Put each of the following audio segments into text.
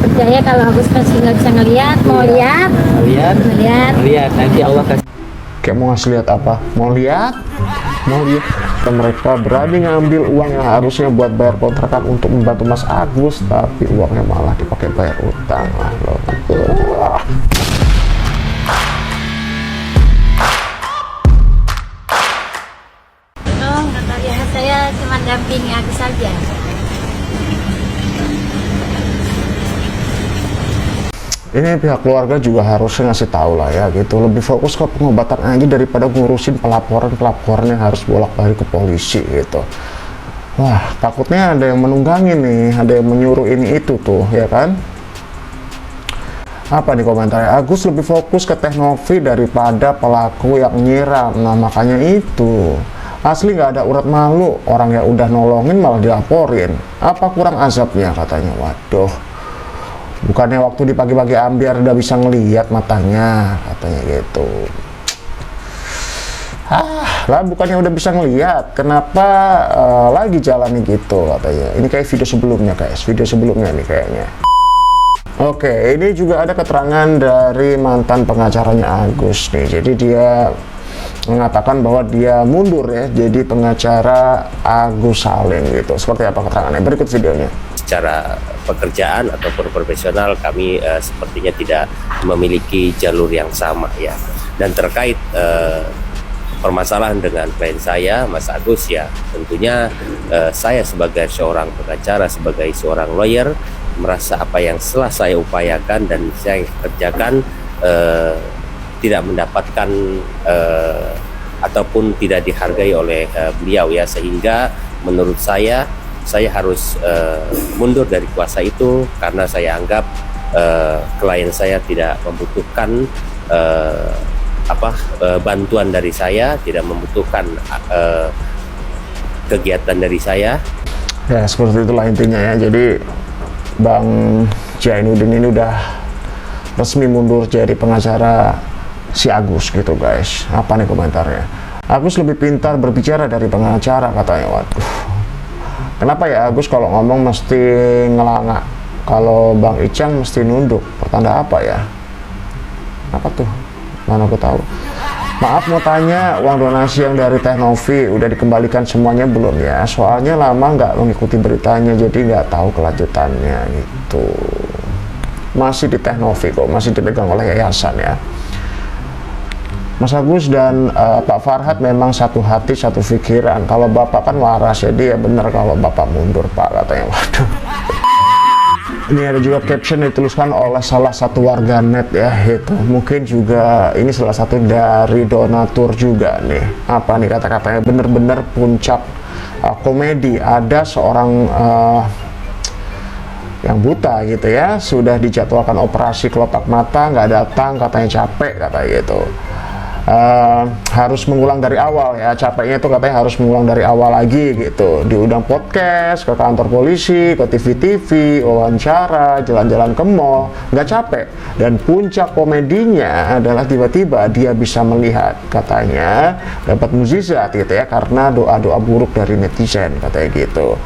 percaya kalau Agus masih nggak bisa ngelihat. Mau lihat? Lihat. Nanti Allah kasih. Kayak mau ngasih lihat apa? Mau lihat? Dan mereka berani ngambil uang yang harusnya buat bayar kontrakan untuk membantu Mas Agus, tapi uangnya malah dipakai bayar utang. Oh, ya, saya cuma dampingi Agus saja. Ini pihak keluarga juga harusnya ngasih tahu lah ya gitu, lebih fokus ke pengobatan aja daripada ngurusin pelaporan yang harus bolak-balik ke polisi gitu. Wah, takutnya ada yang menunggangin nih, ada yang menyuruh ini itu tuh ya kan. Apa nih komentarnya? Agus lebih fokus ke Teknovi daripada pelaku yang nyiram. Nah makanya itu asli nggak ada urat malu, orang yang udah nolongin malah dilaporin. Apa kurang azabnya katanya? Waduh, bukannya waktu di pagi-pagi ambiar udah bisa ngelihat matanya katanya gitu. Lah bukannya udah bisa ngelihat, kenapa lagi jalannya gitu katanya. Ini kayak video sebelumnya guys, video sebelumnya nih kayaknya. Oke, ini juga ada keterangan dari mantan pengacaranya Agus nih. Jadi dia mengatakan bahwa dia mundur ya jadi pengacara Agus Salim gitu. Seperti apa keterangannya? Berikut videonya. Secara pekerjaan ataupun profesional kami sepertinya tidak memiliki jalur yang sama ya. Dan terkait permasalahan dengan klien saya, Mas Agus ya, tentunya saya sebagai seorang pengacara, sebagai seorang lawyer, merasa apa yang setelah saya upayakan dan saya kerjakan tidak mendapatkan ataupun tidak dihargai oleh beliau ya, sehingga menurut saya harus mundur dari kuasa itu karena saya anggap klien saya tidak membutuhkan bantuan dari saya, tidak membutuhkan kegiatan dari saya. Ya seperti itulah intinya ya. Jadi Bang Jainuddin ini udah resmi mundur jadi pengacara si Agus gitu guys. Apa nih komentarnya? Agus lebih pintar berbicara dari pengacara katanya. Waduh, kenapa ya Agus kalau ngomong mesti ngelangak, kalau Bang Icang mesti nunduk? Pertanda apa ya? Apa tuh? Mana aku tahu. Maaf mau tanya, uang donasi yang dari Teknovi udah dikembalikan semuanya belum ya? Soalnya lama nggak mengikuti beritanya, jadi nggak tahu kelanjutannya gitu. Masih di Teknovi kok, masih dipegang oleh yayasan ya. Mas Agus dan Pak Farhad memang satu hati, satu pikiran. Kalau Bapak kan waras, jadi ya benar kalau Bapak mundur Pak katanya. Waduh. Ini ada juga caption yang dituliskan oleh salah satu warganet ya, itu mungkin juga ini salah satu dari donatur juga nih. Apa nih kata-katanya, bener-bener puncak komedi. Ada seorang yang buta gitu ya, sudah dijadwalkan operasi kelopak mata, nggak datang, katanya capek katanya gitu. Harus mengulang dari awal ya, capeknya itu katanya harus mengulang dari awal lagi gitu, diundang podcast, ke kantor polisi, ke TV-TV, wawancara, jalan-jalan ke mall, nggak capek. Dan puncak komedinya adalah tiba-tiba dia bisa melihat, katanya dapat mukjizat gitu ya, karena doa-doa buruk dari netizen katanya gitu.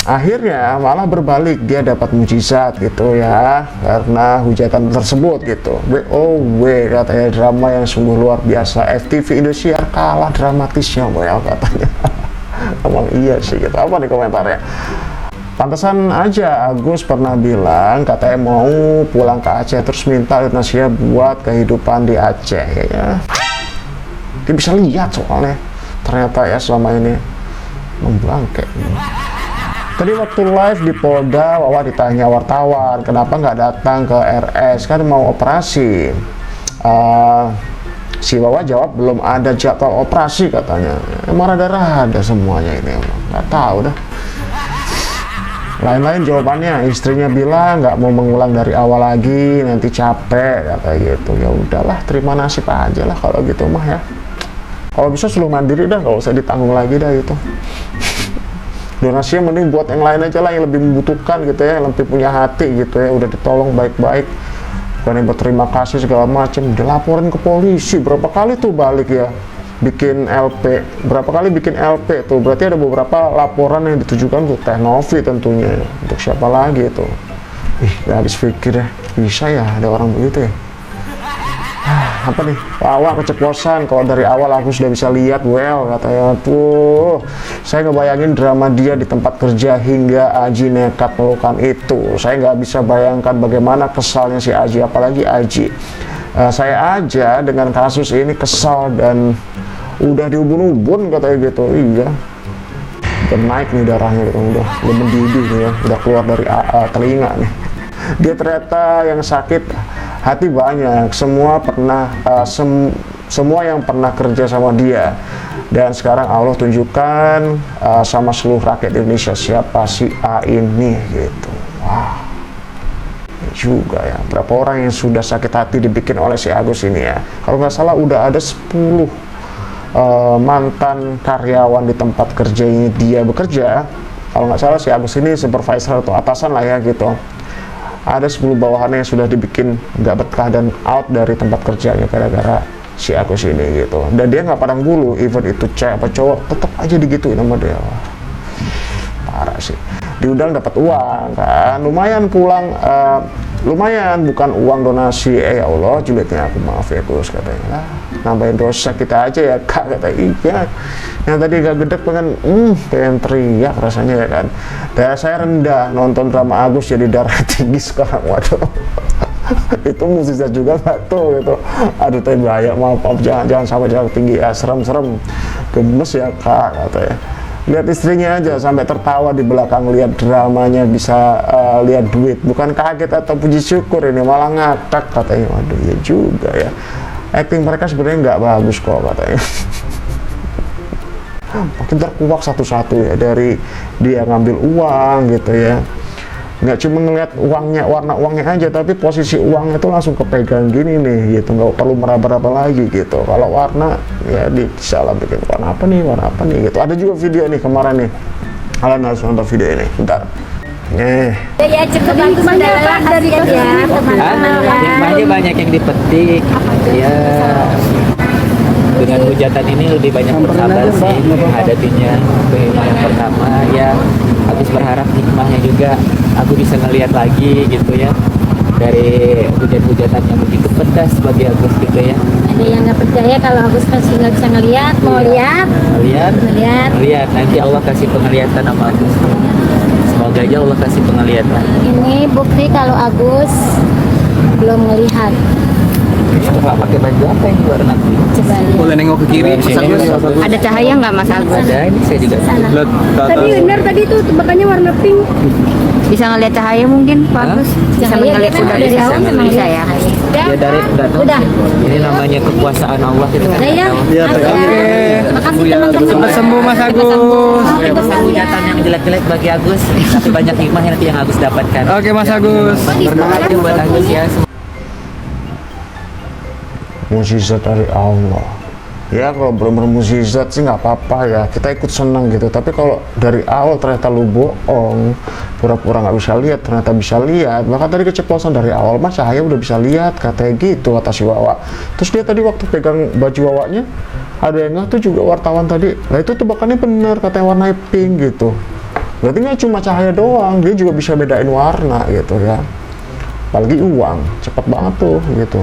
Akhirnya malah berbalik, dia dapat mukjizat gitu ya, karena hujatan tersebut gitu. WOW katanya, drama yang sungguh luar biasa. FTV Indonesia kalah dramatisnya well katanya. Emang iya sih gitu. Apa nih komentarnya? Pantesan aja Agus pernah bilang katanya mau pulang ke Aceh terus minta Indonesia buat kehidupan di Aceh ya. Dia bisa lihat soalnya ternyata ya selama ini membangke. Tadi waktu live di Polda, Wawa ditanya wartawan kenapa nggak datang ke RS, kan mau operasi. Si Wawa jawab belum ada jadwal operasi katanya. Emang rada-rada semuanya ini, nggak tahu dah. Lain-lain jawabannya, istrinya bilang nggak mau mengulang dari awal lagi, nanti capek kata gitu. Ya udahlah, terima nasib aja lah kalau gitu mah ya. Kalau bisa suruh mandiri dah, nggak usah ditanggung lagi dah gitu. Donasinya mending buat yang lain aja lah, yang lebih membutuhkan gitu ya, yang lebih punya hati gitu ya, udah ditolong baik-baik. Bukan yang berterima kasih segala macam, dilaporin ke polisi. Berapa kali tuh balik ya bikin LP, berapa kali bikin LP tuh, berarti ada beberapa laporan yang ditujukan untuk Teknovi tentunya. Untuk siapa lagi itu? Gak habis pikir ya, bisa ya ada orang begitu ya. Apa nih, awal keceplosan. Kalau dari awal aku sudah bisa lihat, well katanya tuh, saya ngebayangin drama dia di tempat kerja hingga Aji nekat melakukan itu. Saya nggak bisa bayangkan bagaimana kesalnya si Aji, apalagi Aji. Saya aja dengan kasus ini kesal dan udah diubun-ubun katanya gitu. Iya, udah naik nih darahnya gitu, udah mendidih nih ya, udah keluar dari telinga nih. Dia ternyata yang sakit hati banyak, semua pernah semua yang pernah kerja sama dia, dan sekarang Allah tunjukkan sama seluruh rakyat Indonesia siapa si A ini gitu. Wah, juga ya, berapa orang yang sudah sakit hati dibikin oleh si Agus ini ya. Kalau nggak salah udah ada 10 mantan karyawan di tempat kerja ini dia bekerja. Kalau nggak salah si Agus ini supervisor atau atasan lah ya gitu. Ada 10 bawahannya yang sudah dibikin nggak betah dan out dari tempat kerjanya gara-gara si Agus ini gitu. Dan dia nggak pandang bulu, even itu cewek apa cowok, tetap aja digituin sama dia. Wah, parah sih. Diundang dapat uang kan, lumayan pulang, lumayan, bukan uang donasi. Ya Allah, julidnya aku, maaf ya Gus katanya. Nambahin dosa kita aja ya Kak, kata. Iya, yang tadi gak gedek pengen teriak rasanya ya kan. Darah saya rendah nonton drama Agus jadi darah tinggi sekarang. Waduh, itu musisnya juga nggak tuh gitu. Aduh teh bahaya, maaf jangan sampai darah tinggi ya, serem gemes ya Kak katanya. Lihat istrinya aja sampai tertawa di belakang, lihat dramanya, bisa lihat duit, bukan kaget atau puji syukur, ini malah ngakak katanya. Waduh ya juga ya, acting mereka sebenarnya nggak bagus kok katanya. Makin terkuak satu-satu ya, dari dia ngambil uang gitu ya, nggak cuma ngeliat uangnya, warna uangnya aja, tapi posisi uangnya itu langsung kepegang gini nih gitu, nggak perlu meraba-raba lagi gitu. Kalau warna ya disalah bikin warna apa nih gitu. Ada juga video nih kemarin nih, kalian harus nonton video ini bentar. Ya cukup bagus adalah dari kerja teman-teman. Hikmahnya banyak yang dipetik ya. Dengan hujatan ini lebih banyak bersabar sih menghadapinya. Hikmah yang pertama ya, habis berharap hikmahnya juga aku bisa ngelihat lagi gitu ya, dari hujan-hujatan yang begitu pedas bagi Agus gitu ya. Ada yang nggak percaya kalau Agus masih nggak bisa ngelihat, mau lihat. Lihat nanti Allah kasih penglihatan sama Agus. Semoga aja Allah kasih penglihatan. Ini bukti kalau Agus belum melihat. Coba pakai baju apa yang warna pink? Coba lihat. Boleh nengok ke kiri. Ada cahaya nggak Mas Agus? Ada, ini saya juga. Sana. Tadi benar tadi tuh tebakannya warna pink. Bisa ngelihat cahaya mungkin Pak Agus? Bisa Cahaya ngelihat kita udah dari bisa awal memang bisa lihat. ya. Ya dari Udah. Ini namanya kekuasaan Allah kita kan. Udah ya. Iya, Mas, ya. Terima kasih teman-teman. Cepat sembuh Mas Agus. Besar hujatan yang jelek-jelek bagi Agus, tapi banyak hikmah yang nanti yang Agus dapatkan. Oke Mas Agus. Berdoa aja buat Agus ya. Mukjizat dari Allah ya. Kalau benar-benar mukjizat sih nggak apa-apa ya, kita ikut senang gitu. Tapi kalau dari awal ternyata lu bohong, pura-pura nggak bisa lihat, ternyata bisa lihat. Maka tadi keceplosan dari awal, Mas Cahaya udah bisa lihat katanya gitu, kata si Wawa. Terus dia tadi waktu pegang baju Wawanya, ada yang nggak tuh juga wartawan tadi, lah itu tebakannya bener katanya warna pink gitu. Berarti nggak cuma Cahaya doang, dia juga bisa bedain warna gitu ya. Apalagi uang, cepet banget tuh gitu.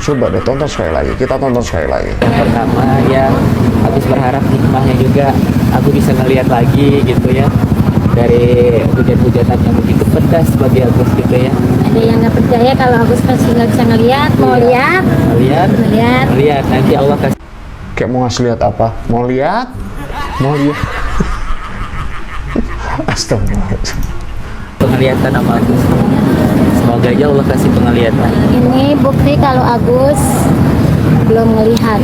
Coba deh tonton sekali lagi, kita tonton sekali lagi. Yang pertama ya, Agus berharap hikmahnya juga aku bisa ngelihat lagi gitu ya, dari hujan-hujatan yang begitu pedas bagi Agus gitu ya. Ada yang nggak percaya kalau Agus masih nggak bisa ngelihat, mau lihat. Lihat nanti Allah kasih Kayak mau ngasih lihat apa? Mau lihat? Astagfirullah. penglihatan sama Agus. Semoga aja Allah kasih penglihatan. Ini bukti kalau Agus belum melihat.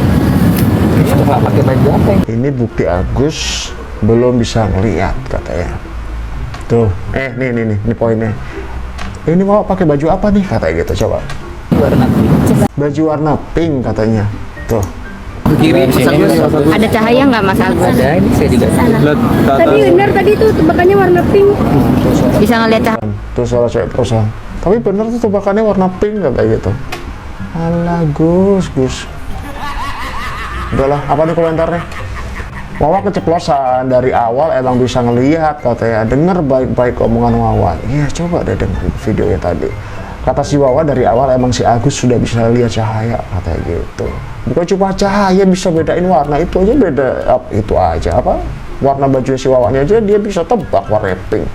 Coba pakai baju apa yang Ini bukti Agus belum bisa ngelihat katanya. Tuh, nih poinnya. Ini mau pakai baju apa nih katanya gitu, coba. warna pink? Baju warna pink katanya. Tuh. Ke kiri. Mas Agus. Ada cahaya nggak Mas Agus? Ada, ini saya juga. Sana. Tadi benar tadi tuh tebakannya warna pink. Bisa ngelihat cahaya. Tuh salah cewek perusahaan. Tapi bener tuh tebakannya warna pink katanya gitu. Alah Gus. Udahlah, apa nih komentarnya? Wawa keceplosan dari awal, emang bisa ngelihat katanya. Denger baik-baik omongan Wawa. Iya, coba deh dengerin videonya tadi. Kata si Wawa dari awal emang si Agus sudah bisa lihat cahaya katanya gitu. Bukan cuma cahaya bisa bedain warna, itu aja beda, itu aja apa? Warna baju si Wawanya aja dia bisa tebak warna pink.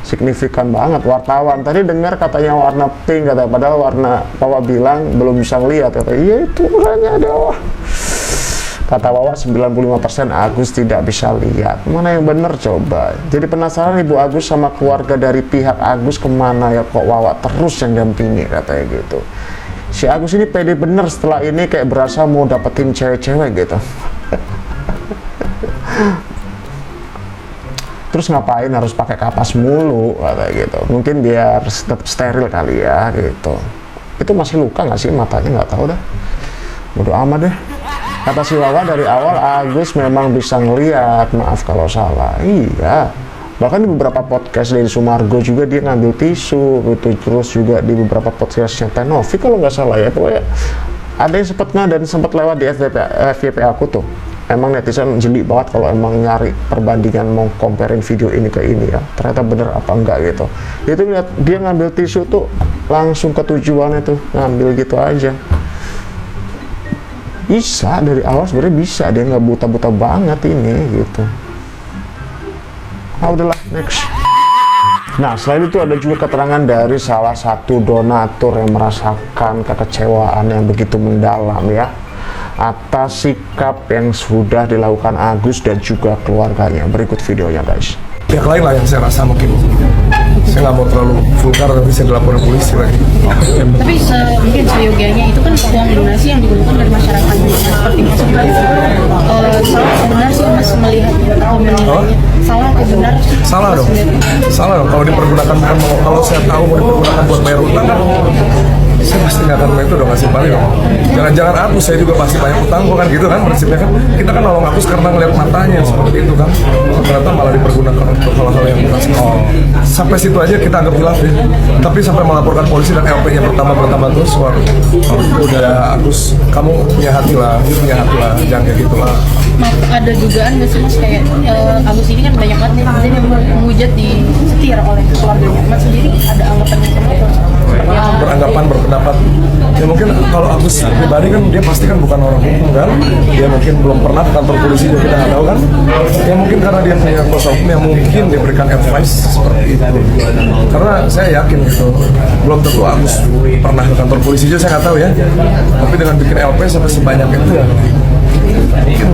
Signifikan banget. Wartawan tadi dengar katanya warna pink, katanya padahal warna Wawa bilang belum bisa ngelihat. Katanya iya itu makanya ada. Kata Wawa 95% Agus tidak bisa lihat. Mana yang benar coba? Jadi penasaran Ibu Agus sama keluarga dari pihak Agus kemana ya, kok Wawa terus yang dampingi katanya gitu. Si Agus ini pede bener setelah ini kayak berasa mau dapetin cewek-cewek gitu. Terus ngapain harus pakai kapas mulu katanya gitu. Mungkin biar tetap steril kali ya gitu. Itu masih luka nggak sih matanya, nggak tahu dah. Bodo amat deh. Kata si Wawa dari awal Agus memang bisa ngeliat, maaf kalau salah. Iya, bahkan di beberapa podcast dari Sumargo juga dia ngambil tisu gitu. Terus juga di beberapa podcastnya Tenovi kalau nggak salah ya, pokoknya ada yang sempat lewat di FYP aku tuh. Emang netizen jeli banget kalau emang nyari perbandingan mau comparing video ini ke ini ya, ternyata bener apa enggak gitu. Itu lihat dia ngambil tisu tuh langsung ke tujuannya tuh, ngambil gitu aja. Bisa dari awal sebenarnya bisa, dia nggak buta-buta banget ini gitu. Ah udahlah, next. Nah selain itu ada juga keterangan dari salah satu donatur yang merasakan kekecewaan yang begitu mendalam ya atas sikap yang sudah dilakukan Agus dan juga keluarganya. Berikut videonya guys. Pihak lain lah yang saya rasa mungkin, saya nggak mau terlalu vulgar tapi saya dilaporin polisi lagi. Tapi mungkin seyogianya itu kan uang donasi yang digunakan dari masyarakat seperti Mas bilang, salah atau benar sih Mas melihat atau menilainya? Salah atau benar? Salah dong, salah dong. Kalau dipergunakan bukan kalau saya tahu mau dipergunakan buat bayar utang kan, saya pasti nggak akan itu dong ngasih balik dong. Jangan-jangan aku saya juga pasti banyak utang kok kan gitu kan prinsipnya kan. Kita kan nolong aku karena ngeliat matanya seperti itu kan. Ternyata malah dipergunakan untuk hal-hal yang bukan sampai situ aja kita anggap hilaf ya. Tapi sampai melaporkan polisi dan LP-nya bertambah terus. Wah, udah Agus, kamu punya hati lah, jangan kayak gitulah. Ada dugaan nggak sih Mas kayak Agus ini kan banyak banget netizen yang menghujat disetir oleh keluarganya. Mas sendiri ada anggapan yang seperti itu? Beranggapan, berpendapat ya mungkin kalau Agus pribadi kan dia pasti kan bukan orang hukum kan, dia mungkin belum pernah ke kantor polisi juga kita nggak tahu kan ya, mungkin karena dia punya kuasa hukum yang mungkin dia berikan advice seperti itu, karena saya yakin gitu belum tentu Agus pernah ke kantor polisi juga saya nggak tahu ya, tapi dengan bikin LP sampai sebanyak itu ya mungkin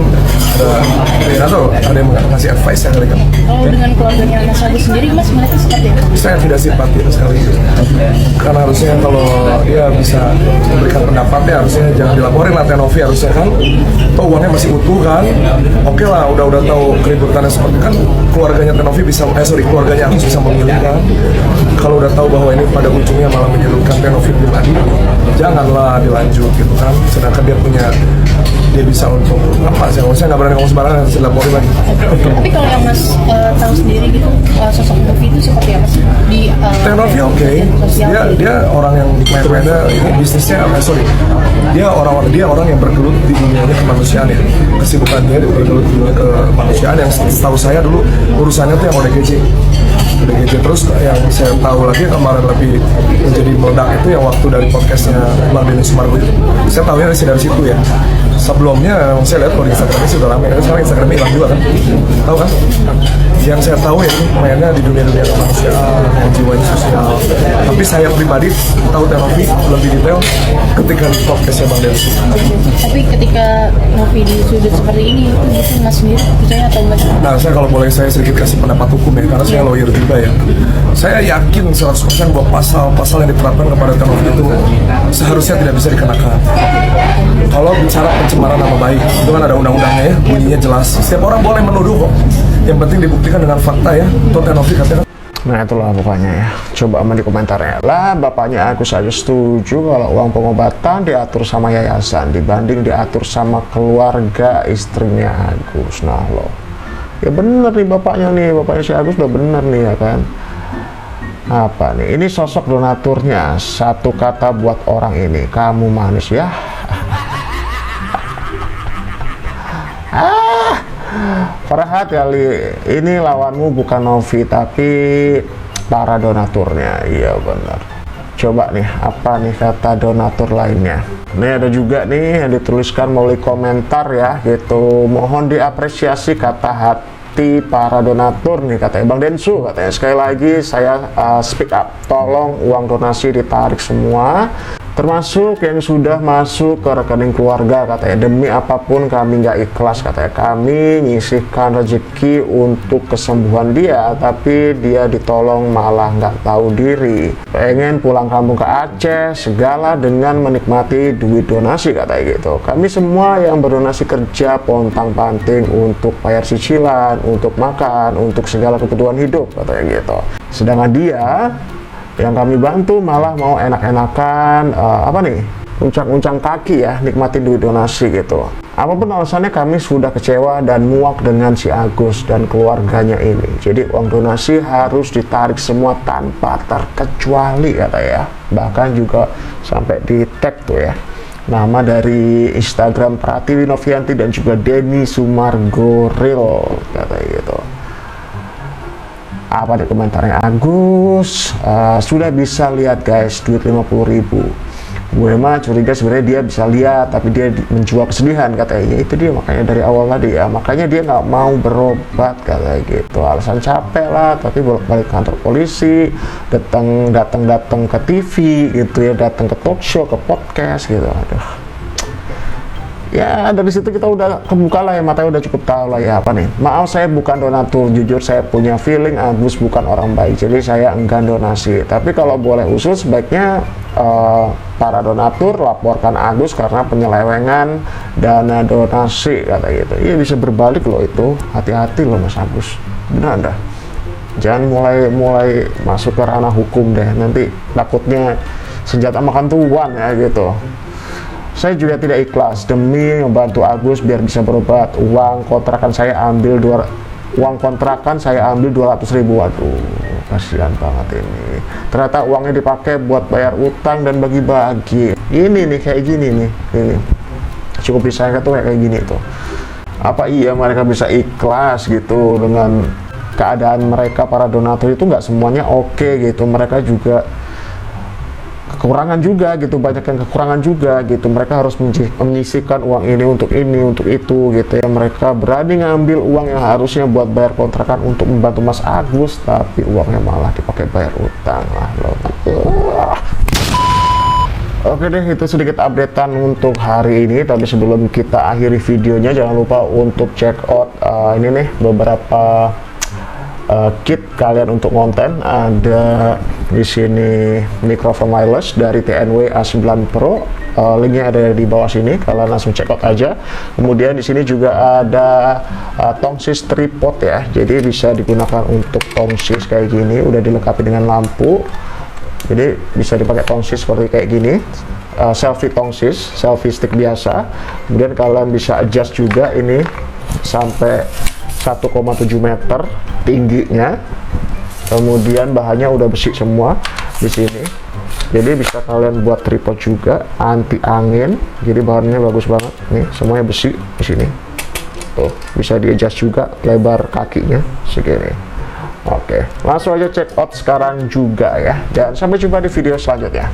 ada ada yang ngasih advice ya kali kan. Kalau dengan keluarganya Mas Agus sendiri Mas melihatnya seperti apa? Saya tidak simpati sekali karena harusnya kalau dia bisa memberikan pendapatnya harusnya jangan dilaporin lah Tenovi harusnya kan, toh uangnya masih utuh kan, oke lah udah tahu keributannya seperti kan keluarganya Tenovi bisa keluarganya harus bisa memilih kan, kalau udah tahu bahwa ini pada ujungnya malah menyudutkan Tenovi pribadi janganlah dilanjut gitu kan, sedangkan dia bisa untuk apa sih, saya nggak berani ngomong sembarangan harus dilaporin lagi. Tapi kalau yang Mas tahu sendiri gitu sosok Novi itu seperti apa sih di Tenovi oke. Dia orang yang mainnya ini bisnisnya dia orang yang bergelut di dunia kemanusiaan ya, kesibukan dia bergelut di dunia kemanusiaan yang setahu saya dulu urusannya tuh yang ODGJ terus yang saya tahu lagi kemarin lebih menjadi meledak itu yang waktu dari podcastnya Bang Denny Sumargo itu saya tahu ya dari situ ya. Sebelumnya saya lihat kalau di Instagramnya sudah ramai, kan sekarang Instagramnya hilang juga kan, tahu kan? Yang saya tahu ya mainnya di dunia kemanusiaan, jiwanya sosial. Tapi saya pribadi tahu Tenovi lebih detail ketika di podcastnya Bang Denny. Tapi ketika Novi di sudut seperti ini, itu Mas sendiri percaya atau enggak? Nah, saya kalau boleh saya sedikit kasih pendapat hukum ya, karena saya lawyer juga ya. Saya yakin 100% bahwa pasal-pasal yang diterapkan kepada Tenovi itu seharusnya tidak bisa dikenakan. Kalau bicara pencemaran nama baik, itu kan ada undang-undangnya ya, bunyinya jelas. Setiap orang boleh menuduh kok. Yang penting dibuktikan dengan fakta ya. Toh Tenovi katanya. Nah itulah pokoknya ya. Coba di komentarnya lah, bapaknya Agus aja setuju kalau uang pengobatan diatur sama yayasan dibanding diatur sama keluarga istrinya Agus. Nah loh, ya bener nih bapaknya si Agus udah bener nih ya kan. Apa nih? Ini sosok donaturnya. Satu kata buat orang ini, kamu manis ya. Farhat kali ini lawanmu bukan Novi tapi para donaturnya. Iya benar. Coba nih, apa nih kata donatur lainnya? Nih ada juga nih yang dituliskan melalui komentar ya, gitu. Mohon diapresiasi kata hati para donatur nih, katanya Bang Densu, katanya sekali lagi saya speak up, tolong uang donasi ditarik semua, termasuk yang sudah masuk ke rekening keluarga, katanya demi apapun kami nggak ikhlas, katanya kami nyisihkan rezeki untuk kesembuhan dia, tapi dia ditolong malah nggak tahu diri, pengen pulang kampung ke Aceh segala dengan menikmati duit donasi, katanya gitu. Kami semua yang berdonasi kerja pontang-panting untuk bayar cicilan, untuk makan, untuk segala kebutuhan hidup, katanya gitu. Sedangkan dia yang kami bantu malah mau enak-enakan uncang-uncang kaki ya, nikmatin duit donasi gitu. Apapun alasannya kami sudah kecewa dan muak dengan si Agus dan keluarganya ini. Jadi uang donasi harus ditarik semua tanpa terkecuali, kata ya. Bahkan juga sampai di tag tuh ya, nama dari Instagram Pratiwi Novianti dan juga Denny Sumargoril, kata gitu. Apa di komentarnya Agus, sudah bisa lihat guys duit 50.000. Gue mah curiga sebenarnya dia bisa lihat tapi dia menjual kesedihan, katanya. Itu dia makanya dari awal tadi ya, makanya dia nggak mau berobat, katanya gitu. Alasan capek lah, tapi bolak-balik kantor polisi, datang ke TV gitu ya, datang ke talk show, ke podcast gitu. Aduh. Ya dari situ kita udah kebuka lah ya, matanya udah cukup tahu lah ya apa nih. Maaf saya bukan donatur, jujur saya punya feeling Agus bukan orang baik, jadi saya enggan donasi. Tapi kalau boleh usul sebaiknya para donatur laporkan Agus karena penyelewengan dana donasi, kata gitu. Iya bisa berbalik loh itu, hati-hati loh Mas Agus. Benar dah. Jangan mulai masuk ke ranah hukum deh, nanti takutnya senjata makan tuan ya gitu. Saya juga tidak ikhlas demi membantu Agus biar bisa berobat. Uang kontrakan saya ambil 200.000. Waduh, kasihan banget ini. Ternyata uangnya dipakai buat bayar utang dan bagi-bagi. Ini nih kayak gini nih, ini cukup disayangkan tuh kayak gini tuh. Apa iya mereka bisa ikhlas gitu dengan keadaan mereka? Para donatur itu nggak semuanya oke gitu. Mereka juga kekurangan juga gitu, banyak yang kekurangan juga gitu. Mereka harus menyisihkan uang ini untuk itu gitu ya. Mereka berani ngambil uang yang harusnya buat bayar kontrakan untuk membantu Mas Agus, tapi uangnya malah dipakai bayar utang lah loh. Oke deh, itu sedikit updatean untuk hari ini. Tapi sebelum kita akhiri videonya, jangan lupa untuk check out ini nih beberapa kit kalian untuk konten. Ada di sini mikrofon wireless dari TNW A9 Pro, linknya ada di bawah sini, kalian langsung check out aja. Kemudian di sini juga ada tongsis tripod ya, jadi bisa digunakan untuk tongsis kayak gini, udah dilengkapi dengan lampu, jadi bisa dipakai tongsis seperti kayak gini. Selfie tongsis, selfie stick biasa. Kemudian kalian bisa adjust juga ini sampai 1,7 meter tingginya. Kemudian bahannya udah besi semua di sini, jadi bisa kalian buat tripod juga, anti angin. Jadi bahannya bagus banget nih, semuanya besi di sini. Tuh bisa di adjust juga lebar kakinya segini. Oke, langsung aja check out sekarang juga ya, dan sampai jumpa di video selanjutnya.